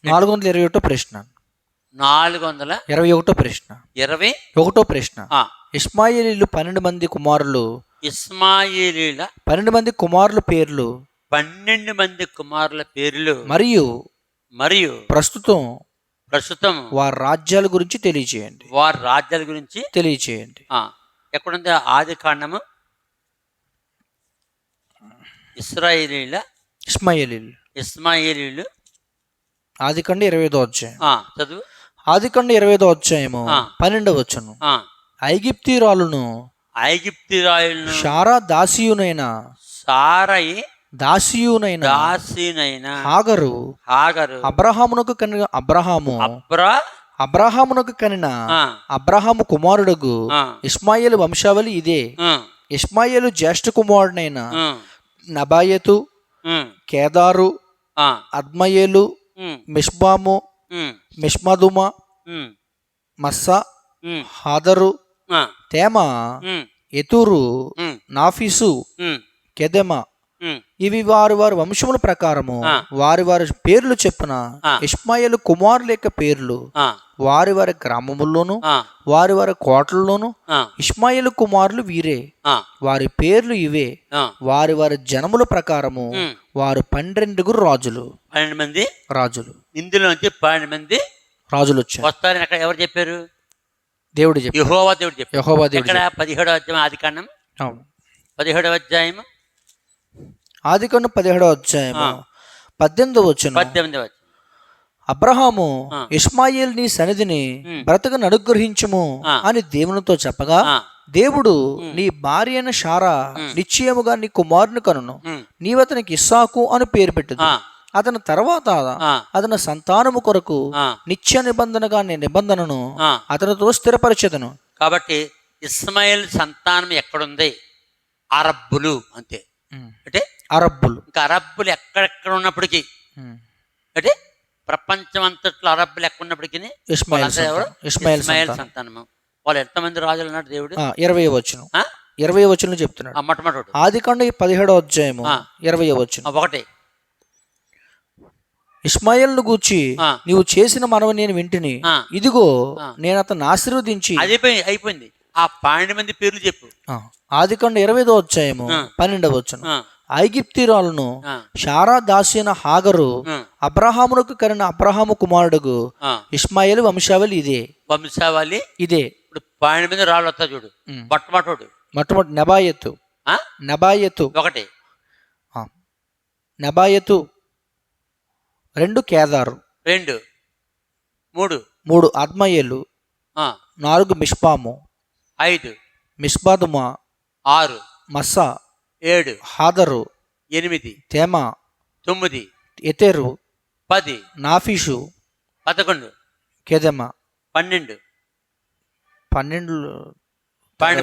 421 ప్రశ్న. 421 ప్రశ్న. 21 ప్రశ్న. ఇష్మాయేలీలు 12 మంది కుమారులు. ఇస్మాయేలీల 12 మంది కుమారుల పేర్లు. 12 మంది కుమారుల పేర్లు. మరియు ప్రస్తుతం వారి రాజ్యాల గురించి తెలియచేయండి. ఎక్కడుంది ఆది కాండము? ఇస్మాయేలీలు ఆదికాండ 25వ అధ్యాయం. చదువు. ఆదికాండ 25వ అధ్యాయము 12వ వచనం. ఐగుప్తీయురాలును శారా దాసియునైన హాగరు అబ్రహామునకు కనిన అబ్రహాము కుమారుడుగు ఇష్మాయేలు వంశావళి ఇదే. ఇష్మాయేలు జ్యేష్ఠ కుమారుడైన నబాయతు, కేదారు, అద్మయేలు, మిష్బాము, మిష్మదుమ, మస్సా, హాదరు, తేమ, ఎతూరు, నాఫీసు, కెదెమ ఇవి వారి వంశముల ప్రకారము వారి పేర్లు చెప్పున ఇష్మాయేలు కుమారుల యొక్క పేర్లు వారి గ్రామముల్లోను వారి కోటల్లోను ఇష్మాయేలు కుమారులు వీరే. వారి పేర్లు ఇవే. వారి జనముల ప్రకారము వారు 12 రాజులు. 12 మంది రాజులు. ఇందులో 12 మంది రాజులు వస్తారని అక్కడ ఎవరు చెప్పారు? దేవుడు చెప్పారు. యెహోవా దేవుడు చెప్పారు. 17వ అధ్యాయం ఆదికాండం 17వ అధ్యాయం ఆదికాండం 17వ అధ్యాయం 18వ వచనం. అబ్రహాము ఇష్మాయేల్ నీ సన్నిధిని బ్రతకను అనుగ్రహించుము అని దేవునితో చెప్పగా దేవుడు నీ భార్య అయిన శారా నిశ్చయముగా నీ కుమారుని కనును, నీవు అతనికి ఇస్సాకు అని పేరు పెట్టదు. అతని తర్వాత అతని సంతానము కొరకు నిత్య నిబంధనగా నీ నిబంధనను అతనితో స్థిరపరచెదను. కాబట్టి ఇస్మాయిల్ సంతానం ఎక్కడుంది? అరబ్బులు. అంతే. అంటే అరబ్బులు. ఇంకా అరబ్బులు ఎక్కడెక్కడ ఉన్నప్పటికీ, అంటే ప్రపంచం అంతట్లో అరబ్బులు ఎక్కడ ఉన్నప్పటికీ ఇస్మాయిల్ సంతానము. వాళ్ళు ఎంతమంది రాజులు అన్నాడు దేవుడు? 20వ వచనం చెప్తున్నాడు. మొట్టమొదటి ఆదికాండం 17వ అధ్యాయము 20వ వచనం. 1 ఇష్మాయేలును గూర్చి నీవు చేసిన మనవి నేను వింటిని, ఇదిగో నేను అతన్ని ఆశీర్వదించి. అయిపోయింది. ఆ 12 మంది పేర్లు చెప్పు. ఆదికాండం 25వ అధ్యాయము 12వ వచనం. ఐగుప్తీయురాలును శారా దాసిన హాగరు అబ్రహామునకు కనిన అబ్రహాము కుమారుడుగు ఇష్మాయేలు వంశావళి ఇదే. ఇదే. ఇప్పుడు 12 మంది రాళ్ళు వస్తా చూడు. మొట్టమొదటి నెబాయతు. 1 నెబాయతు, 2 కేదారు, 3 అద్మయేలు, 4 మిష్పాము, 5 మిష్బాదుమ, 6 మస్సా, 7 హాదరు, 8 తేమ, 9 ఎతెరు, 10 నాఫీషు, 11 కెదెమ, 12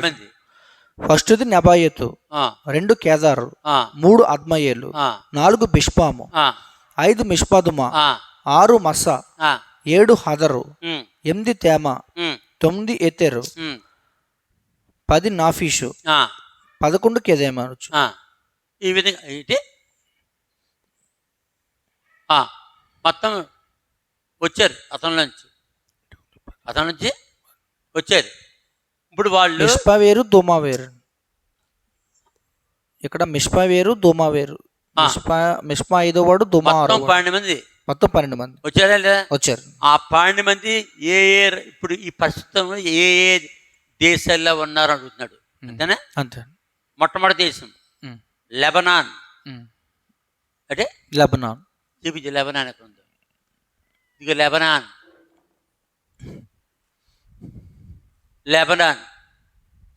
మంది. ఫస్ట్ది నెబాయతు, 2 కేదారు, 3 అద్మయేలు, 4 బిష్పాము, 5 మిష్పాదుమ, 6 మస్సా, 7 హాదరు, 8 తేమ, 9 ఎతెరు, 10 నాఫీషు, 11 కెదెమ. ఈ విధంగా అయితే మొత్తం వచ్చారు. అతని నుంచి వచ్చారు. ఇప్పుడు వాళ్ళు మిష్పా వేరు, దుమా వేరు. ఇక్కడ మిష్పా వేరు, దుమా వేరు. మిష్పా 5వ వాడు, దుమా 6వ వాడు. 12 మంది. మొత్తం 12 మంది వచ్చారా లేదా? వచ్చారు. ఆ 12 మంది ఇప్పుడు ఈ ప్రస్తుతం ఏ దేశాల్లో ఉన్నారు అడుగుతున్నాడు. అంతేనా? అంతే. మొట్టమొదటి దేశం లెబనాన్. అంటే లెబనాన్ చూపించు. లెబనాన్ ఎక్కడ ఉందో? ఇక లెబనాన్,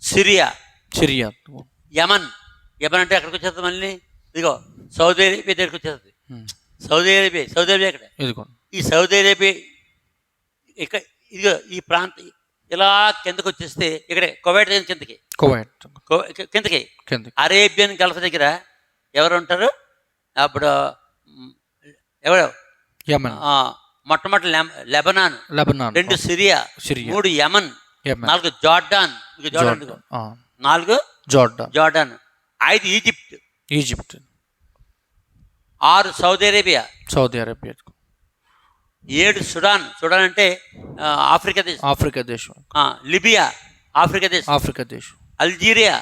సిరియా, యమన్ అంటే ఎక్కడికి వచ్చేస్తుంది మళ్ళీ? ఇదిగో సౌదీ అరేబియా దగ్గరికి వచ్చేస్తుంది. సౌదీ అరేబియా ఎక్కడ? ఈ సౌదీ అరేబియా ఇక్కడ. ఇదిగో ఈ ప్రాంతం ఇలా కిందకి వచ్చేస్తే ఇక్కడే కువైట్ కిందకి అరేబియన్ గల్ఫ్ దగ్గర ఎవరు ఉంటారు? అప్పుడు ఎవరు? మొట్టమొదటి Lebanon, 2 Syria, 3 Yemen, 4 Jordan, 4 Jordan, 5 Egypt, 6 Saudi Arabia, 7 Sudan. Sudan అంటే ఆఫ్రికా దేశం. ఆఫ్రికా దేశం. లిబియా ఆఫ్రికా దేశం. ఆఫ్రికా దేశం. అల్జీరియా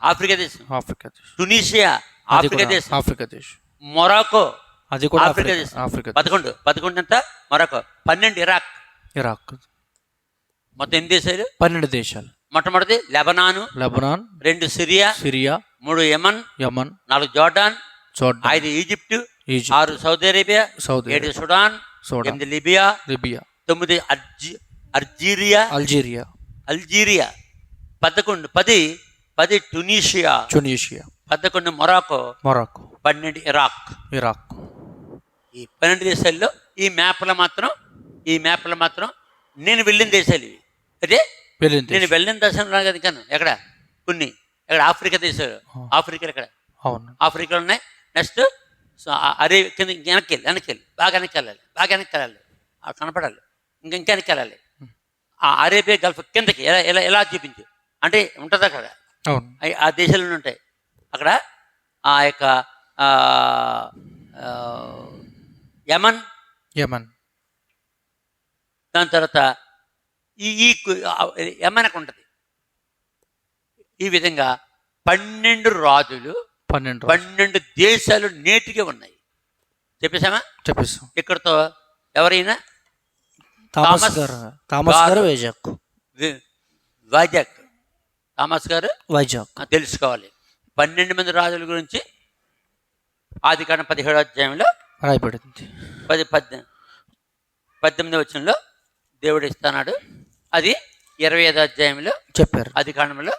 ఆఫ్రికా దేశం. ఆఫ్రికా దేశం. టునీషియా ఆఫ్రికా దేశం. ఆఫ్రికా దేశం. మొరాకో అది కూడా ఆఫ్రికా దేశం. ఆఫ్రికా. 11 అంతా మొరాకో. 12 ఇరాక్. ఇరాక్. మొత్తం ఎన్ని దేశాలు? 12 దేశాలు. మొట్టమొదటి Lebanon. 2 Syria. 3 Yemen. 4 Jordan. 5 Egypt. 6 Saudi Arabia. 7 Sudan. 8 Libya. 9 Algeria. 10 Tunisia. 11 Morocco. 12 Iraq. ఈ 12 దేశాల్లో ఈ మ్యాప్లో మాత్రం నేను వెళ్ళిన దేశాలు ఇవి. అదే నేను వెళ్ళిన దేశంలో కదా కాను. ఎక్కడ ఆఫ్రికా దేశాలు. ఆఫ్రికాలో ఎక్కడ? ఆఫ్రికాలో ఉన్నాయి. నెక్స్ట్ అరేబియా కింద వెనక్కి వెళ్ళి బాగా వెనక్కి వెళ్ళాలి. కనపడాలి. ఇంకా వెనక్కి వెళ్ళాలి. ఆ అరేబియా గల్ఫ్ కిందకి ఎలా చూపించు అంటే ఉంటుంది అక్కడ. ఆ దేశాలు ఉంటాయి అక్కడ. ఆ యొక్క యమన్. దాని తర్వాత ఈ యమన్ అక్కడ ఉంటుంది. ఈ విధంగా 12 రాజులు 12 దేశాలు నేటిగా ఉన్నాయి. చెప్పేసాం. ఇక్కడతో ఎవరైనా థామస్ గారు వైజాగ్ తెలుసుకోవాలి. 12 మంది రాజుల గురించి ఆదికాండం 17వ అధ్యాయంలో రాయబడింది. 18వ వచనంలో దేవుడు ఇస్తున్నాడు. అది 25వ అధ్యాయంలో చెప్పారు. ఆదికాండంలో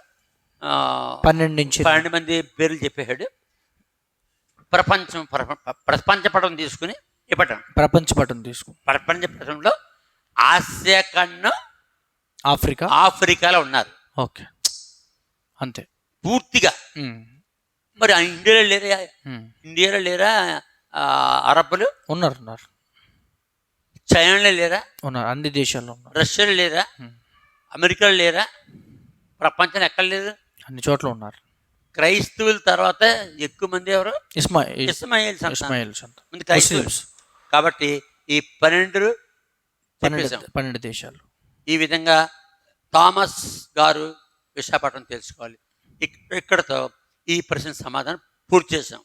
12 మంది పేర్లు చెప్పేశాడు. ప్రపంచపటం తీసుకుని ప్రపంచపటంలో ఆసియా ఖండం ఆఫ్రికాలో ఉన్నారు. ఓకే, అంతే పూర్తిగా. మరి ఇండియాలో లేరా అరబ్బులు? ఉన్నారు. చైనాలో లేరా? ఉన్నారు. అన్ని దేశాల్లో ఉన్నారు. రష్యాలో లేరా? అమెరికాలో లేరా? ప్రపంచం ఎక్కడ లేదు? అన్ని చోట్ల ఉన్నారు. క్రైస్తవుల తర్వాత ఎక్కువ మంది ఎవరు? ఇస్మాయిల్ క్రైస్తవులు. కాబట్టి ఈ 12 దేశాలు. ఈ విధంగా థామస్ గారు విశాఖపట్నం తెలుసుకోవాలి. ఇక్కడతో ఈ ప్రశ్న సమాధానం పూర్తి చేశాం.